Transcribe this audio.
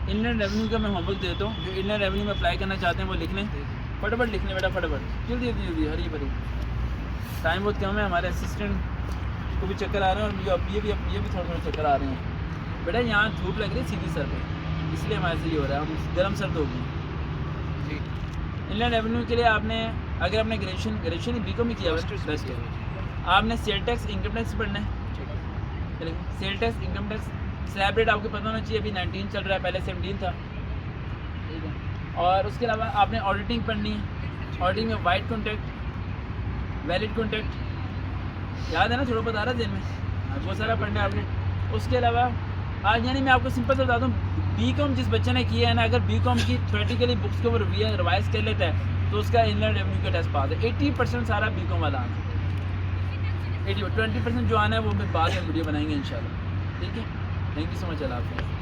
Indian revenue का मैं homework देता हूँ, जो इंडियन रेवेन्यू में अप्लाई करना चाहते हैं वो लिख लें, फटाफट लिख लें बेटा, फटाफट जल्दी जल्दी जल्दी, हरी भरी, टाइम बहुत कम है। हमारे असिस्टेंट को भी चक्कर आ रहे हैं और ये भी थोड़ा थोड़ा चक्कर आ रहे हैं बेटा। यहाँ धूप लग रही है सीधी सर पे, इसलिए हमारे से ये हो रहा है, हम गर्म सर्द होगी जी। इंडियन रेवेन्यू के लिए आपने, अगर आपने ग्रेजुएशन बीकॉम ही किया हुआ बेस्ट है, आपने सेल टैक्स इनकम टैक्स पढ़ना है। Sale tax income tax slab rate आपको पता होना चाहिए, अभी 19 चल रहा है, पहले 17 था, ठीक है। और उसके अलावा आपने ऑडिटिंग पढ़नी है। ऑडिटिंग में वाइड कॉन्टैक्ट, वैलिड कॉन्टैक्ट, याद है ना, थोड़ा बता रहा दिन में, बहुत सारा पढ़ना है आपने। उसके अलावा आज यानी मैं आपको सिंपल से बता दूँ, बीकॉम जिस बच्चे ने किया है ना, अगर बीकॉम की थ्योरेटिकली बुक्स को रिवाइज कर लेता है तो उसका इंडियन रेवेन्यू का टेस्ट पास है। 80% सारा बीकॉम वाला आना है, 20% जो आना है वो मैं बाद में वीडियो बनाएंगे इंशाल्लाह, ठीक है। थैंक यू सो मच, अल्लाह हाफ़िज़।